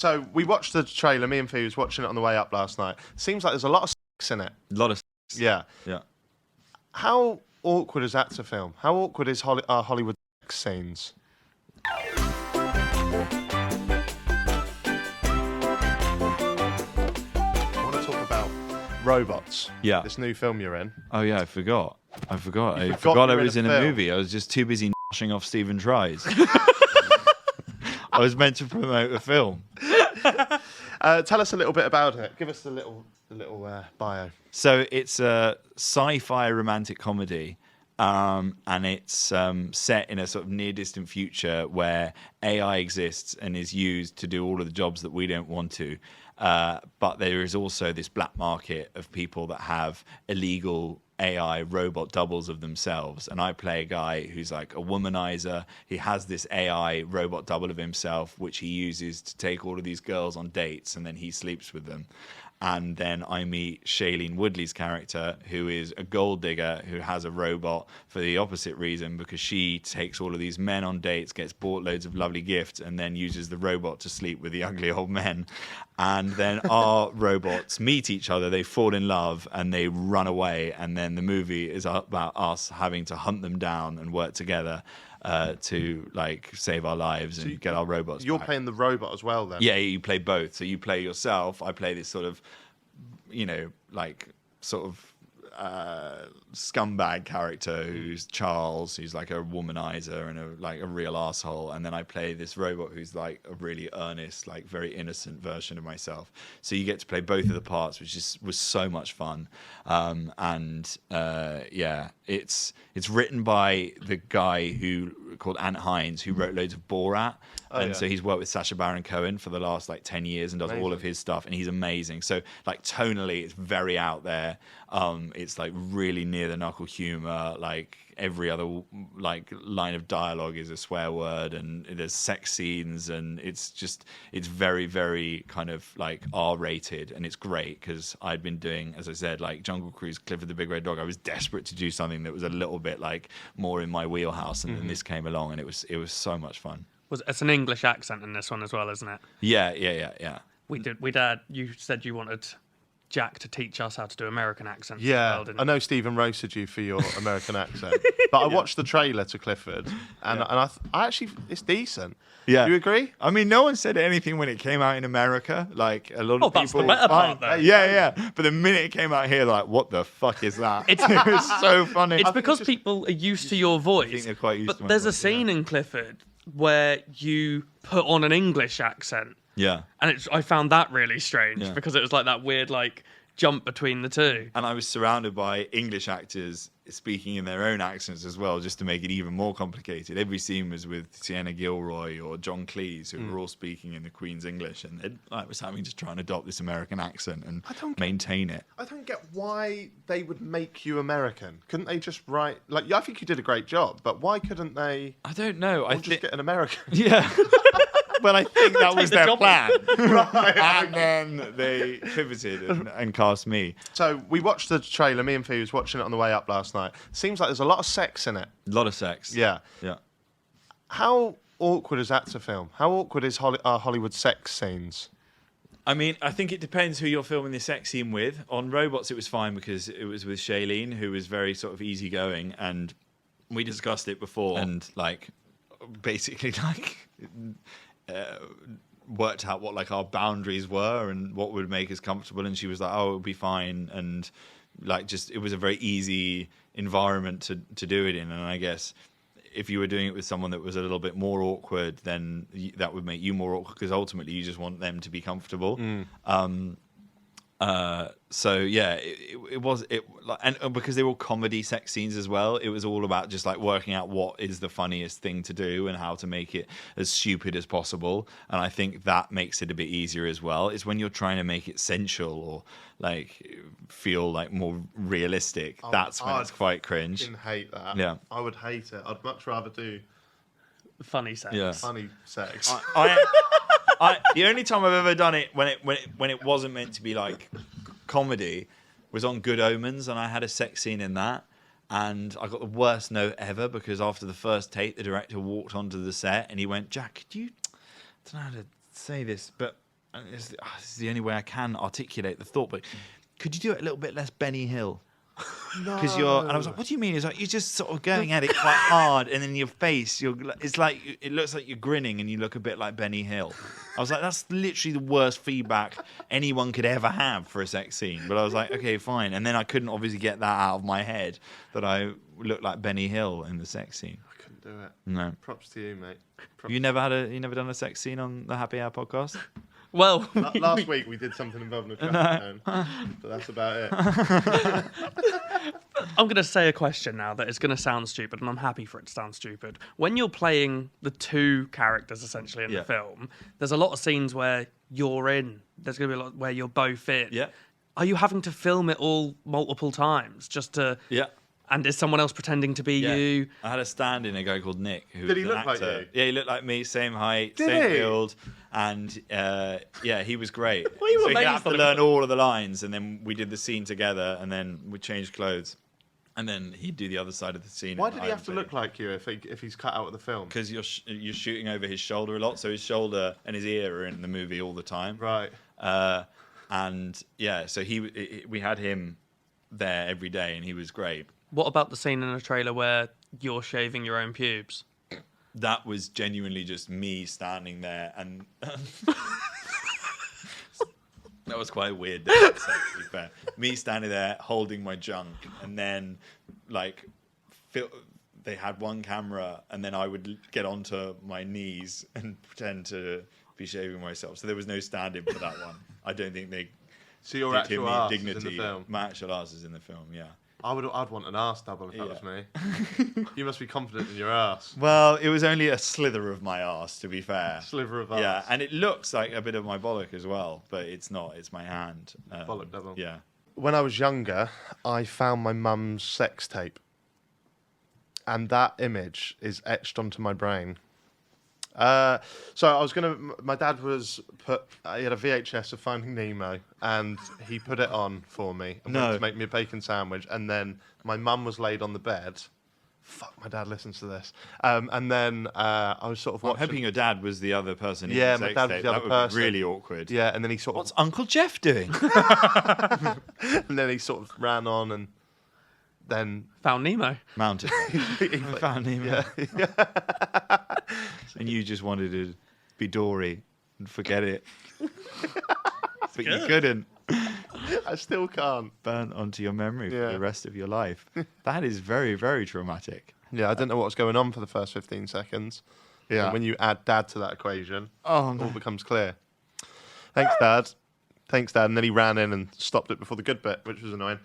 So we watched the trailer. Me and Fee was watching it on the way up last night. Seems like there's a lot of sex in it. A lot of Yeah. yeah. How awkward is that to film? How awkward is Hollywood sex scenes? I want to talk about Robots. Yeah. This new film you're in. Oh yeah, I forgot. I forgot I you were was in in a a film. movie. I was just too busy noshing off Stephen Tries. I was meant to promote a film. Tell us a little bit about it. Give us a little bio. So it's a sci-fi romantic comedy, and it's set in a sort of near-distant future where AI exists and is used to do all of the jobs that we don't want to. But there is also this black market of people that have illegal AI robot doubles of themselves. And I play a guy who's like a womanizer. He has this AI robot double of himself, which he uses to take all of these girls on dates, and then he sleeps with them. And then I meet Shailene Woodley's character, who is a gold digger who has a robot for the opposite reason, because she takes all of these men on dates, gets bought loads of lovely gifts, and then uses the robot to sleep with the ugly old men. And then our robots meet each other, they fall in love, and they run away. And then the movie is about us having to hunt them down and work together to like save our lives and get our robots You're back. playing the robot as well, then? Yeah, you play both. So you play yourself. I play this sort of, like sort of scumbag character who's Charles, who's like a womanizer and a real asshole. And then I play this robot who's like a really earnest, like very innocent version of myself. So you get to play both of the parts, which was so much fun. It's written by the guy called Ant Hines, who wrote loads of Borat. So he's worked with Sacha Baron Cohen for the last like 10 years and does all of his stuff, and he's amazing. So like tonally it's very out there. It's like really near the knuckle humor. Like every other like line of dialogue is a swear word, and there's sex scenes, and it's very, very kind of like R-rated, and it's great because I'd been doing, as I said, like Jungle Cruise, Clifford the Big Red Dog. I was desperate to do something that was a little bit like more in my wheelhouse, and then this came along, and it was so much fun. It's an English accent in this one as well, isn't it? Yeah. You said you wanted Jack to teach us how to do American accents. Yeah, as well, didn't I know Stephen roasted you for your American accent, but I watched the trailer to Clifford, and I actually, it's decent. Yeah. Do you agree? I mean, no one said anything when it came out in America. Like a lot of people. That's the better part, though. Yeah. But the minute it came out here, they're like, what the fuck is that? It was so funny. It's because people are used to your voice. I think they're quite used to but my there's a voice, scene in Clifford where you put on an English accent. Yeah. And I found that really strange Yeah. because it was like that weird like jump between the two. And I was surrounded by English actors speaking in their own accents as well, just to make it even more complicated. Every scene was with Sienna Gilroy or John Cleese, who were all speaking in the Queen's English, and I was having to try and adopt this American accent and maintain it. I don't get why they would make you American. Couldn't they just write like? I think you did a great job, but why couldn't they? I don't know. Just get an American. Yeah. Well, I think that was the their job. plan. And then they pivoted and cast me. So we watched the trailer. Me and Fee was watching it on the way up last night. Seems like there's a lot of sex in it. A lot of sex. Yeah. Yeah. How awkward is that to film? How awkward is Hollywood sex scenes? I mean, I think it depends who you're filming the sex scene with. On Robots, it was fine because it was with Shailene, who was very sort of easygoing, and we discussed it before, and like basically like worked out what like our boundaries were and what would make us comfortable, and she was like, "Oh, it'll be fine," and like just it was a very easy environment to do it in. And I guess if you were doing it with someone that was a little bit more awkward, then that would make you more awkward because ultimately you just want them to be comfortable. So yeah, it was and because they were all comedy sex scenes as well, it was all about just like working out what is the funniest thing to do and how to make it as stupid as possible. And I think that makes it a bit easier as well. It's when you're trying to make it sensual or like feel like more realistic. That's when it's quite cringe. I hate that. Yeah, I would hate it. I'd much rather do Funny sex. Yeah. funny sex. The only time I've ever done it when it wasn't meant to be like comedy was on Good Omens, and I had a sex scene in that, and I got the worst note ever because after the first take, the director walked onto the set and he went, "Jack, could you? I don't know how to say this, but and this is the only way I can articulate the thought, but could you do it a little bit less Benny Hill? No. Because and I was like, what do you mean? It's like you're just sort of going at it quite hard, and then your face, it's like it looks like you're grinning, and you look a bit like Benny Hill. I was like, that's literally the worst feedback anyone could ever have for a sex scene. But I was like, okay, fine. And then I couldn't obviously get that out of my head that I looked like Benny Hill in the sex scene. I couldn't do it. No. Props to you, mate. You never done a sex scene on the Happy Hour podcast? Well, Last week we did something involving a traffic cone, but that's about it. I'm going to say a question now that is going to sound stupid, and I'm happy for it to sound stupid. When you're playing the two characters essentially in the film, there's a lot of scenes where you're in. There's going to be a lot where you're both in. Yeah. Are you having to film it all multiple times just to? Yeah. And is someone else pretending to be you? I had a stand-in, a guy called Nick. Who Did he was an look like actor. you? Yeah, he looked like me, same height, Did same he? build, and he was great. Well, you were so he had amazed to on learn the- all of the lines, and then we did the scene together, and then we changed clothes, and then he'd do the other side of the scene. Why did he have to look like you if he's cut out of the film? Because you're shooting over his shoulder a lot, so his shoulder and his ear are in the movie all the time. Right. And yeah, so we had him there every day, and he was great. What about the scene in the trailer where you're shaving your own pubes? That was genuinely just me standing there, and that was quite weird. To be fair, me standing there holding my junk, and then they had one camera, and then I would get onto my knees and pretend to be shaving myself. So there was no stand-in for that one. I don't think they. So your did give actual me arse is dignity. in the film. My actual arse is in the film. Yeah. I'd want an arse double if that was me. You must be confident in your arse. Well, it was only a slither of my arse, to be fair. Sliver of arse. Yeah, and it looks like a bit of my bollock as well, but it's not. It's my hand. Bollock double. Yeah. When I was younger, I found my mum's sex tape. And that image is etched onto my brain. So I was my dad he had a VHS of Finding Nemo, and he put it on for me and went to make me a bacon sandwich, and then my mum was laid on the bed. Fuck, my dad listens to this. And then I was sort of I'm watching. hoping your dad was the other person. Yeah, in the my sex dad was tape. the other That would person. be really awkward. Yeah, and then he sort What's of, Uncle Jeff doing? and then he sort of ran on, and then Found Nemo. Mounted. Found him. yeah. And you just wanted to be Dory and forget it. But you couldn't. I still can't. Burnt onto your memory for Yeah. the rest of your life. That is very, very traumatic. Yeah, I don't know what was going on for the first 15 seconds. Yeah. And when you add Dad to that equation, Oh, it all becomes clear. Thanks, Dad. And then he ran in and stopped it before the good bit, which was annoying.